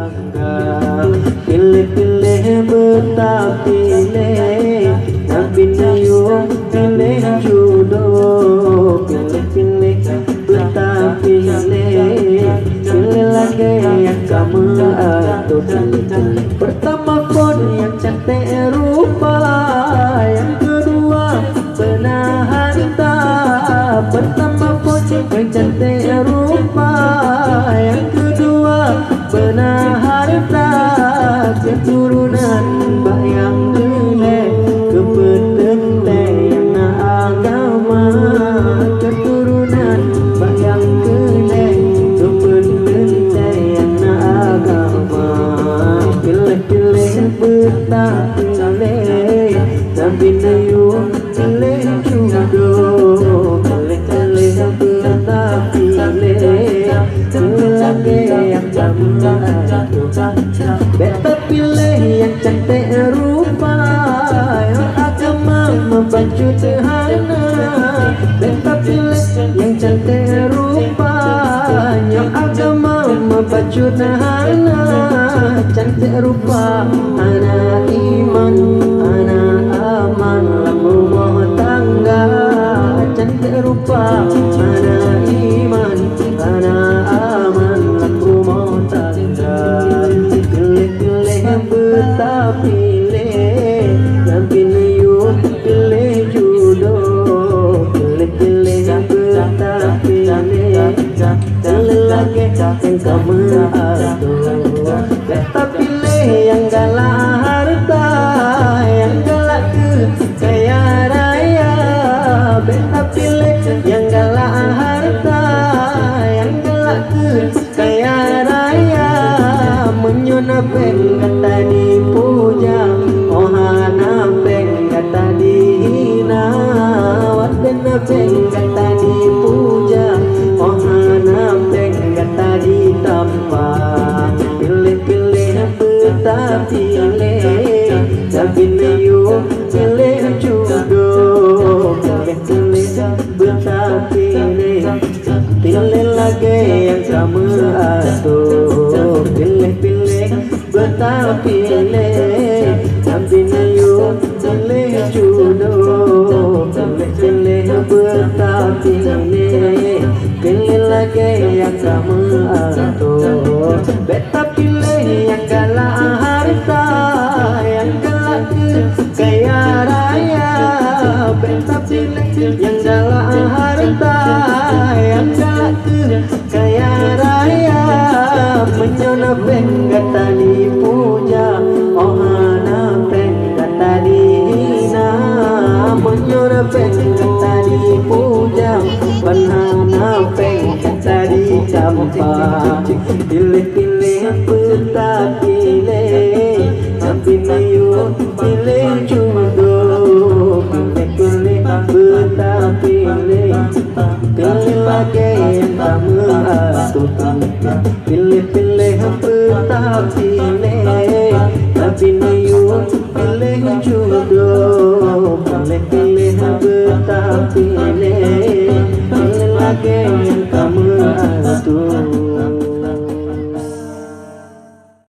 tangga. Pilih-pilih betah pilih, Nabi Nayum pilih jodoh. Pilih-pilih betah pilih, pilih lagi yang kamu atur. Pertama pun yang cantik rupa, yang kedua benar harta. Pertama pun yang cantik rupa, yang kedua benar harta. Keturunan bayang geleh, kepetente yang agama. Keturunan bayang geleh, kepetente yang agama. Pilih-pilih betah pilih, Nabi Nayum pilih jodoh. Pilih-pilih betah pilih, pilih lagi yang kamu atur. Beta pilih yang cantik rupa, yang agama membantu terhana. Beta pilih yang cantik rupa, yang agama membantu terhana. Cantik rupa, anak iman, anak aman, rumah tangga. Cantik rupa, anak iman, anak aman, rumah tangga. Pilih-pilih betah pilih, Nabi Nayum pilih jodoh. Pilih-pilih betah pilih, pilih lagi yang kamu atur. Beta pilih yang galak harta, yang galak kaya raya. Beta pilih yang galak harta, yang galak kaya raya. Menyona peng kata dipuja, ohana peng kata dihina. Wadena peng kata dipuja, ohana peng kata ditampa. Pilih-pilih betah pilih, Nabi Nayum pilih jodoh. Pilih-pilih betah pilih, pilih lagi yang kamu atur. Pilih-pilih betah pilih, Nabi Nayum pilih jodoh. Pilih-pilih betah pilih, pilih lagi yang kamu atur. Beta pilih yang galak harta, yang galak kaya raya. Beta pilih yang galak harta, yang galak kaya raya. Menyona peng kata dipuja, ohana peng kata dihina. Menyona peng kata dipuja, banana peng kata dicampa. Pilih-pilih betah pilih, Nabi Nayum pilih jodoh. Pilih-pilih betah pilih, pilih lagi yang kamu atur. Pilih-pilih